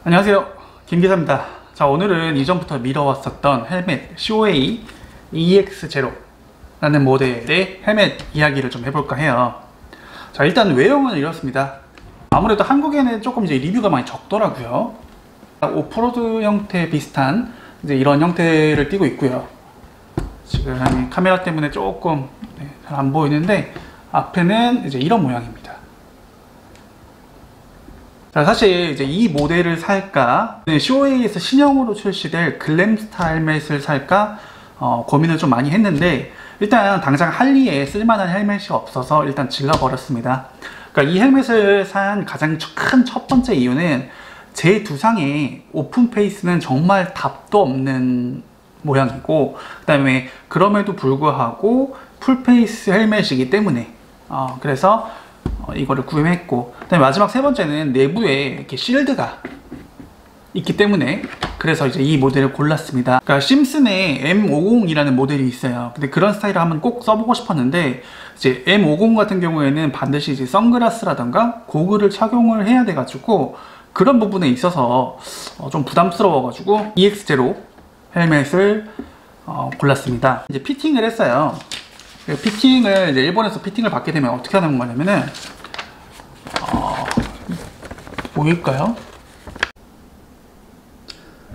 안녕하세요, 김기사입니다. 자, 오늘은 이전부터 미뤄왔었던 헬멧 COA EX0 라는 모델의 헬멧 이야기를 좀 해볼까 해요. 자, 일단 외형은 이렇습니다. 아무래도 한국에는 조금 이제 리뷰가 많이 적더라고요. 오프로드 형태 비슷한 이제 이런 형태를 띠고 있고요. 지금 카메라 때문에 조금 잘 안 보이는데 앞에는 이제 이런 모양입니다. 자, 사실 이제 이 모델을 살까, COA에서 신형으로 출시될 글램스타 헬멧을 살까 고민을 좀 많이 했는데, 일단 당장 할리에 쓸만한 헬멧이 없어서 일단 질러버렸습니다. 그러니까 이 헬멧을 산 가장 큰 첫 번째 이유는 제 두상에 오픈 페이스는 정말 답도 없는 모양이고, 그 다음에 그럼에도 불구하고 풀페이스 헬멧이기 때문에 그래서 이거를 구매했고, 그 다음에 마지막 세 번째는 내부에 이렇게 실드가 있기 때문에 그래서 이제 이 모델을 골랐습니다. 그러니까 심슨의 M50이라는 모델이 있어요. 근데 그런 스타일을 한번 꼭 써보고 싶었는데, 이제 M50 같은 경우에는 반드시 이제 선글라스라던가 고글을 착용을 해야 돼가지고 그런 부분에 있어서 좀 부담스러워가지고 EX0 헬멧을 골랐습니다. 이제 피팅을 했어요. 피팅을 이제 일본에서 피팅을 받게 되면 어떻게 하는 거냐면은 보일까요?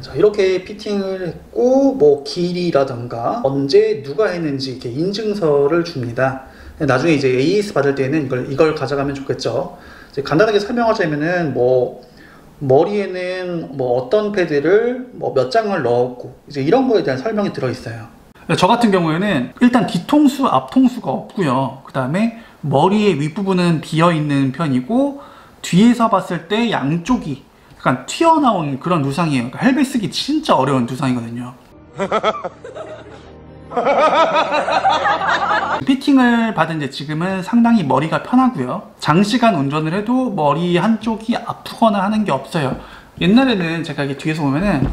자, 이렇게 피팅을 했고, 뭐 길이라던가 언제 누가 했는지 이렇게 인증서를 줍니다. 나중에 이제 AS 받을 때는 이걸 가져가면 좋겠죠. 이제 간단하게 설명하자면은 뭐 머리에는 뭐 어떤 패드를 뭐 몇 장을 넣었고 이제 이런 거에 대한 설명이 들어 있어요. 저 같은 경우에는 일단 뒤통수, 앞통수가 없고요. 그 다음에 머리의 윗부분은 비어있는 편이고, 뒤에서 봤을 때 양쪽이 약간 튀어나온 그런 두상이에요. 그러니까 헬멧 쓰기 진짜 어려운 두상이거든요. 피팅을 받은 지 지금은 상당히 머리가 편하고요. 장시간 운전을 해도 머리 한쪽이 아프거나 하는 게 없어요. 옛날에는 제가 이게 뒤에서 보면은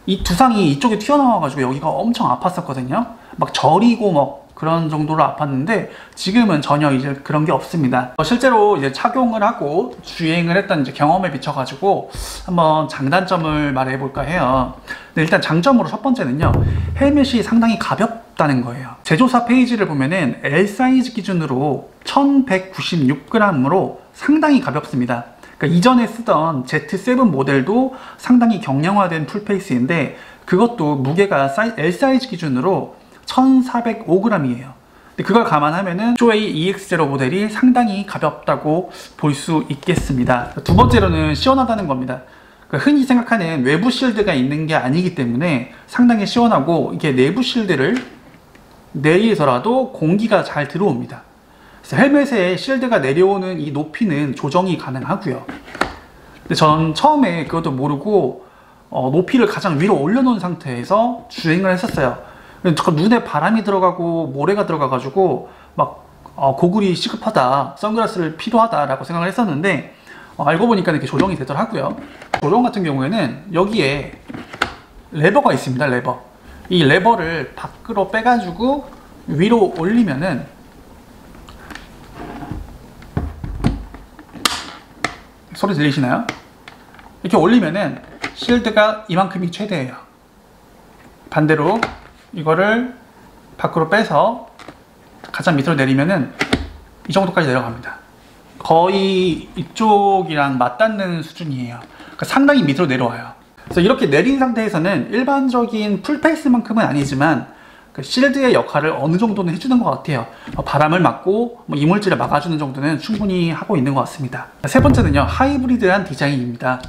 이 두상이 이쪽에 튀어나와가지고 여기가 엄청 아팠었거든요. 막 저리고 막 그런 정도로 아팠는데 지금은 전혀 이제 그런 게 없습니다. 실제로 이제 착용을 하고 주행을 했던 이제 경험에 비춰가지고 한번 장단점을 말해볼까 해요. 근데 일단 장점으로 첫 번째는요, 헬멧이 상당히 가볍다는 거예요. 제조사 페이지를 보면은 L 사이즈 기준으로 1196g으로 상당히 가볍습니다. 그러니까 이전에 쓰던 Z7 모델도 상당히 경량화된 풀페이스인데 그것도 무게가 L 사이즈 기준으로 1405g이에요. 근데 그걸 감안하면은 COA EX0 모델이 상당히 가볍다고 볼 수 있겠습니다. 두 번째로는 시원하다는 겁니다. 그러니까 흔히 생각하는 외부 실드가 있는 게 아니기 때문에 상당히 시원하고, 이게 내부 실드를 내리더라도 공기가 잘 들어옵니다. 그래서 헬멧에 실드가 내려오는 이 높이는 조정이 가능하고요. 근데 전 처음에 그것도 모르고 높이를 가장 위로 올려놓은 상태에서 주행을 했었어요. 눈에 바람이 들어가고 모래가 들어가가지고 막 고글이 시급하다, 선글라스를 필요하다 라고 생각을 했었는데 알고 보니까 이렇게 조정이 되더라고요. 조정 같은 경우에는 여기에 레버가 있습니다. 레버. 이 레버를 밖으로 빼가지고 위로 올리면은 소리 들리시나요? 이렇게 올리면은 실드가 이만큼이 최대예요. 반대로 이거를 밖으로 빼서 가장 밑으로 내리면은 이 정도까지 내려갑니다. 거의 이쪽이랑 맞닿는 수준이에요. 그러니까 상당히 밑으로 내려와요. 그래서 이렇게 내린 상태에서는 일반적인 풀페이스만큼은 아니지만 그 실드의 역할을 어느 정도는 해주는 것 같아요. 바람을 막고 뭐 이물질을 막아주는 정도는 충분히 하고 있는 것 같습니다. 세 번째는요, 하이브리드한 디자인입니다.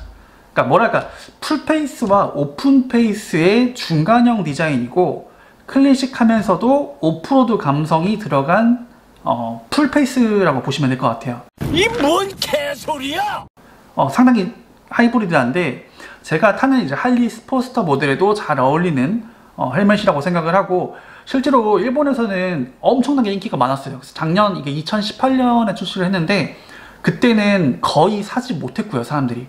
그러니까 뭐랄까, 풀페이스와 오픈페이스의 중간형 디자인이고, 클래식하면서도 오프로드 감성이 들어간 풀페이스라고 보시면 될 것 같아요. 이 뭔 개소리야! 상당히 하이브리드한데 제가 타는 이제 할리 스포스터 모델에도 잘 어울리는 헬멧이라고 생각을 하고, 실제로 일본에서는 엄청나게 인기가 많았어요. 그래서 작년 이게 2018년에 출시를 했는데 그때는 거의 사지 못했고요, 사람들이.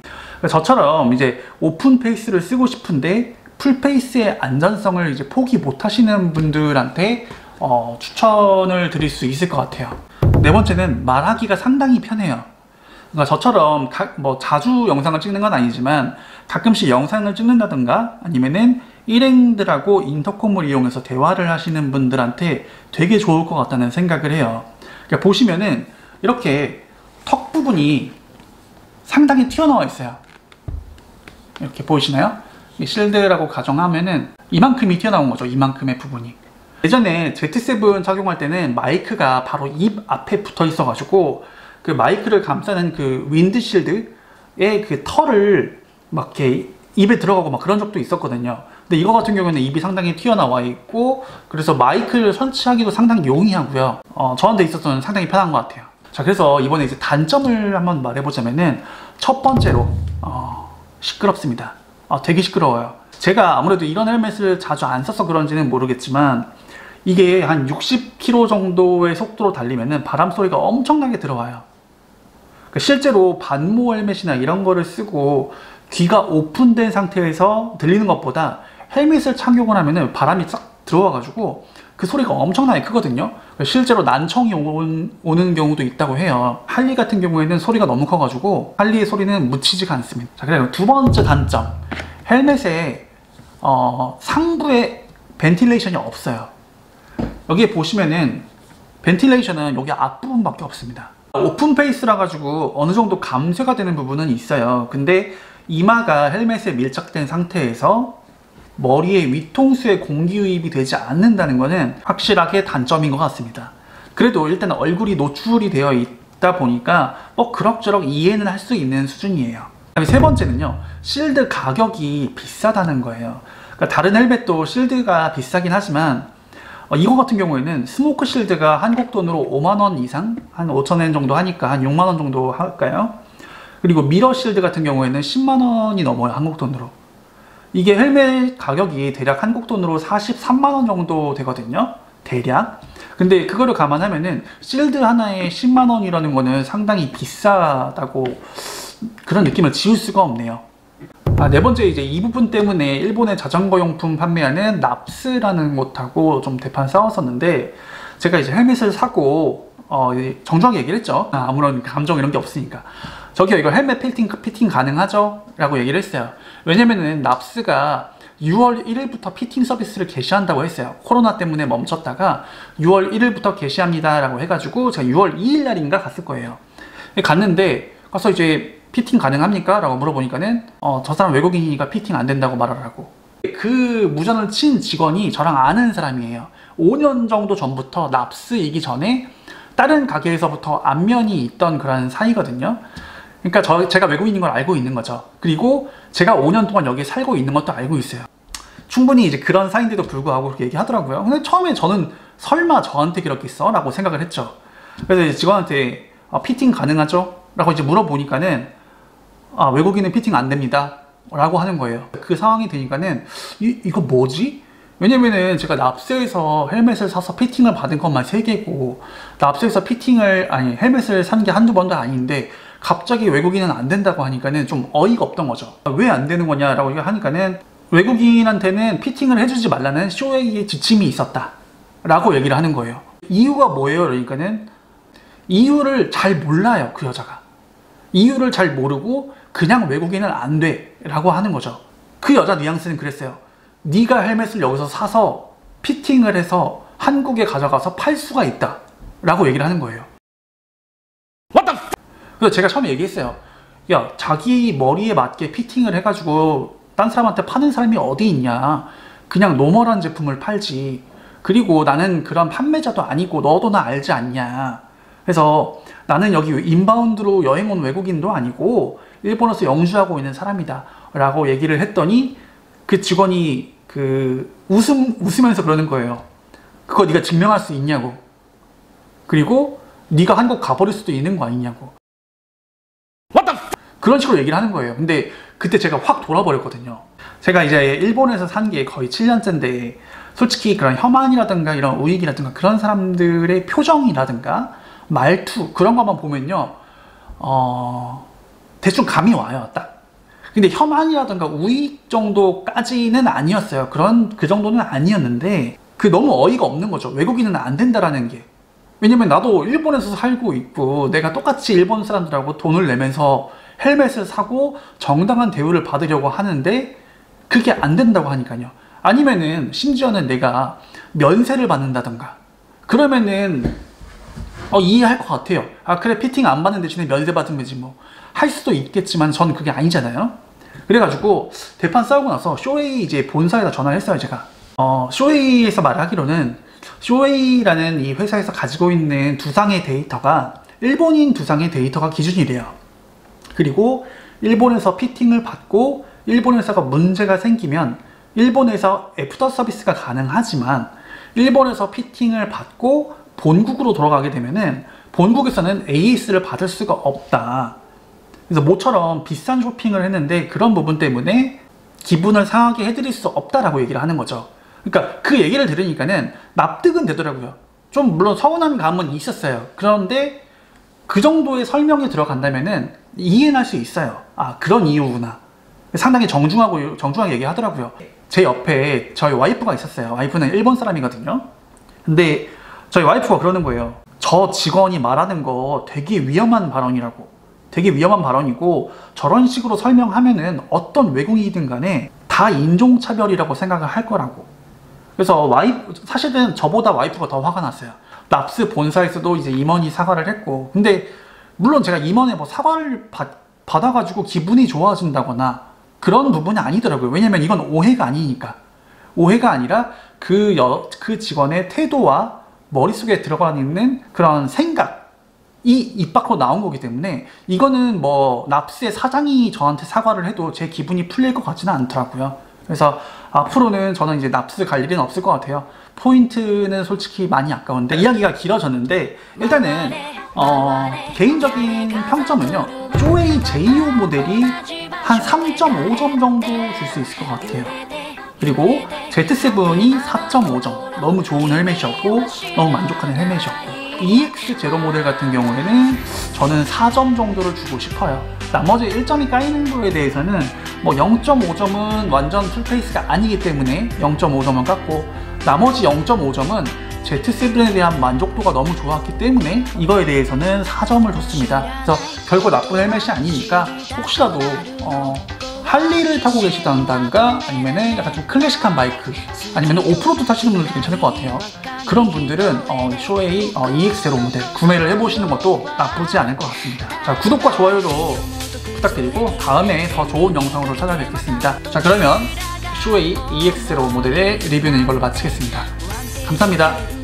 저처럼 이제 오픈 페이스를 쓰고 싶은데 풀페이스의 안전성을 이제 포기 못 하시는 분들한테 추천을 드릴 수 있을 것 같아요. 네 번째는 말하기가 상당히 편해요. 그러니까 저처럼 뭐 자주 영상을 찍는 건 아니지만 가끔씩 영상을 찍는다든가 아니면은 일행들하고 인터콤을 이용해서 대화를 하시는 분들한테 되게 좋을 것 같다는 생각을 해요. 그러니까 보시면은 이렇게 턱 부분이 상당히 튀어나와 있어요. 이렇게 보이시나요? 실드라고 가정하면은 이만큼이 튀어나온 거죠. 이만큼의 부분이. 예전에 Z7 착용할 때는 마이크가 바로 입 앞에 붙어 있어 가지고 그 마이크를 감싸는 그 윈드실드의 그 털을 막 이렇게 입에 들어가고 막 그런 적도 있었거든요. 근데 이거 같은 경우에는 입이 상당히 튀어나와 있고 그래서 마이크를 설치하기도 상당히 용이하고요. 저한테 있어서는 상당히 편한 것 같아요. 자, 그래서 이번에 이제 단점을 한번 말해보자면은 첫 번째로 시끄럽습니다. 되게 시끄러워요. 제가 아무래도 이런 헬멧을 자주 안 써서 그런지는 모르겠지만 이게 한 60km 정도의 속도로 달리면은 바람 소리가 엄청나게 들어와요. 그러니까 실제로 반모 헬멧이나 이런 거를 쓰고 귀가 오픈된 상태에서 들리는 것보다 헬멧을 착용을 하면은 바람이 싹 들어와가지고 그 소리가 엄청나게 크거든요. 실제로 난청이 오는 경우도 있다고 해요. 할리 같은 경우에는 소리가 너무 커가지고 할리의 소리는 묻히지가 않습니다. 자, 그리고 두 번째 단점, 헬멧에 상부에 벤틸레이션이 없어요. 여기에 보시면은 벤틸레이션은 여기 앞부분밖에 없습니다. 오픈 페이스라 가지고 어느 정도 감쇄가 되는 부분은 있어요. 근데 이마가 헬멧에 밀착된 상태에서 머리의 위통수에 공기 유입이 되지 않는다는 것은 확실하게 단점인 것 같습니다. 그래도 일단 얼굴이 노출이 되어 있다 보니까 그럭저럭 이해는 할 수 있는 수준이에요. 그다음에 세 번째는요, 실드 가격이 비싸다는 거예요. 그러니까 다른 헬멧도 실드가 비싸긴 하지만 이거 같은 경우에는 스모크 실드가 한국 돈으로 5만원 이상? 한 5,000엔 정도 하니까 한 6만원 정도 할까요? 그리고 미러 실드 같은 경우에는 10만원이 넘어요, 한국 돈으로. 이게 헬멧 가격이 대략 한국 돈으로 43만원 정도 되거든요, 대략. 근데 그거를 감안하면은 실드 하나에 10만원이라는 거는 상당히 비싸다고 그런 느낌을 지울 수가 없네요. 네 번째, 이제 이 부분 때문에 일본의 자전거 용품 판매하는 납스라는 곳하고 좀 대판 싸웠었는데, 제가 이제 헬멧을 사고 정중하게 얘기를 했죠. 아무런 감정 이런 게 없으니까. 저기요, 이거 헬멧 피팅 가능하죠? 라고 얘기를 했어요. 왜냐면은 납스가 6월 1일부터 피팅 서비스를 개시한다고 했어요. 코로나 때문에 멈췄다가 6월 1일부터 개시합니다 라고 해가지고 제가 6월 2일 날인가 갔을 거예요. 갔는데 가서 이제 피팅 가능합니까? 라고 물어보니까는 저 사람 외국인이니까 피팅 안 된다고 말하라고. 그 무전을 친 직원이 저랑 아는 사람이에요. 5년 정도 전부터 납스이기 전에 다른 가게에서부터 안면이 있던 그런 사이거든요. 그러니까 제가 외국인인 걸 알고 있는 거죠. 그리고 제가 5년 동안 여기에 살고 있는 것도 알고 있어요. 충분히 이제 그런 사이인데도 불구하고 그렇게 얘기하더라고요. 근데 처음에 저는 설마 저한테 그렇겠어? 라고 생각을 했죠. 그래서 이제 직원한테 피팅 가능하죠? 라고 이제 물어보니까는 외국인은 피팅 안 됩니다 라고 하는 거예요. 그 상황이 되니까는 이거 뭐지? 왜냐면은 제가 납스에서 헬멧을 사서 피팅을 받은 것만 3개고 납스에서 헬멧을 산 게 한두 번도 아닌데 갑자기 외국인은 안 된다고 하니까는 좀 어이가 없던 거죠. 왜 안 되는 거냐라고 하니까는 외국인한테는 피팅을 해주지 말라는 쇼웨이의 지침이 있었다 라고 얘기를 하는 거예요. 이유가 뭐예요? 그러니까는 이유를 잘 몰라요, 그 여자가. 이유를 잘 모르고 그냥 외국인은 안 돼 라고 하는 거죠. 그 여자 뉘앙스는 그랬어요. 네가 헬멧을 여기서 사서 피팅을 해서 한국에 가져가서 팔 수가 있다 라고 얘기를 하는 거예요. 그래서 제가 처음에 얘기했어요. 야, 자기 머리에 맞게 피팅을 해가지고 딴 사람한테 파는 사람이 어디 있냐. 그냥 노멀한 제품을 팔지. 그리고 나는 그런 판매자도 아니고 너도 나 알지 않냐. 그래서 나는 여기 인바운드로 여행 온 외국인도 아니고 일본에서 영주하고 있는 사람이다 라고 얘기를 했더니 그 직원이 웃으면서 그러는 거예요. 그거 네가 증명할 수 있냐고. 그리고 네가 한국 가버릴 수도 있는 거 아니냐고. 그런 식으로 얘기를 하는 거예요. 근데 그때 제가 확 돌아버렸거든요. 제가 이제 일본에서 산 게 거의 7년째인데 솔직히 그런 혐한이라든가 이런 우익이라든가 그런 사람들의 표정이라든가 말투 그런 것만 보면요 대충 감이 와요, 딱. 근데 혐한이라든가 우익 정도까지는 아니었어요. 그 정도는 아니었는데 너무 어이가 없는 거죠. 외국인은 안 된다라는 게. 왜냐면 나도 일본에서 살고 있고 내가 똑같이 일본 사람들하고 돈을 내면서 헬멧을 사고 정당한 대우를 받으려고 하는데 그게 안 된다고 하니까요. 아니면은 심지어는 내가 면세를 받는다던가 그러면은 이해할 것 같아요. 아 그래 피팅 안 받는 대신에 면세 받으면 되지 뭐 할 수도 있겠지만 전 그게 아니잖아요. 그래가지고 대판 싸우고 나서 쇼웨이 이제 본사에다 전화를 했어요. 제가 쇼웨이에서 말하기로는 쇼웨이라는 이 회사에서 가지고 있는 두상의 데이터가 일본인 두상의 데이터가 기준이래요. 그리고 일본에서 피팅을 받고 일본 회사가 문제가 생기면 일본에서 애프터 서비스가 가능하지만 일본에서 피팅을 받고 본국으로 돌아가게 되면은 본국에서는 AS를 받을 수가 없다. 그래서 모처럼 비싼 쇼핑을 했는데 그런 부분 때문에 기분을 상하게 해드릴 수 없다라고 얘기를 하는 거죠. 그러니까 그 얘기를 들으니까는 납득은 되더라고요. 좀 물론 서운한 감은 있었어요. 그런데 그 정도의 설명이 들어간다면은 이해는 할 수 있어요. 아 그런 이유구나. 상당히 정중하게 얘기하더라고요. 제 옆에 저희 와이프가 있었어요. 와이프는 일본 사람이거든요. 근데 저희 와이프가 그러는 거예요. 저 직원이 말하는 거 되게 위험한 발언이라고. 되게 위험한 발언이고 저런 식으로 설명하면은 어떤 외국인이든 간에 다 인종차별이라고 생각을 할 거라고. 그래서 사실은 저보다 와이프가 더 화가 났어요. 납스 본사에서도 이제 임원이 사과를 했고 근데 물론 제가 임원에 뭐 사과를 받아가지고 기분이 좋아진다거나 그런 부분이 아니더라고요. 왜냐면 이건 오해가 아니니까. 오해가 아니라 그 직원의 태도와 머릿속에 들어가 있는 그런 생각이 입 밖으로 나온 거기 때문에 이거는 뭐 납스의 사장이 저한테 사과를 해도 제 기분이 풀릴 것 같지는 않더라고요. 그래서 앞으로는 저는 이제 납스 갈 일은 없을 것 같아요. 포인트는 솔직히 많이 아까운데 이야기가 길어졌는데 일단은 개인적인 평점은요. 쇼웨이 J5 모델이 한 3.5점 정도 줄 수 있을 것 같아요. 그리고 Z7이 4.5점. 너무 좋은 헬멧이었고 너무 만족하는 헬멧이었고 EX0 모델 같은 경우에는 저는 4점 정도를 주고 싶어요. 나머지 1점이 까이는 거에 대해서는 뭐 0.5점은 완전 풀페이스가 아니기 때문에 0.5점은 깎고 나머지 0.5점은 Z7에 대한 만족도가 너무 좋았기 때문에 이거에 대해서는 4점을 줬습니다. 그래서 결코 나쁜 헬멧이 아니니까 혹시라도 할리를 타고 계시던가 아니면은 약간 좀 클래식한 바이크 아니면 오프로드 타시는 분들도 괜찮을 것 같아요. 그런 분들은 쇼웨이 EX0 모델 구매를 해보시는 것도 나쁘지 않을 것 같습니다. 자, 구독과 좋아요도 부탁드리고 다음에 더 좋은 영상으로 찾아뵙겠습니다. 자, 그러면 쇼웨이 EX0 모델의 리뷰는 이걸로 마치겠습니다. 감사합니다.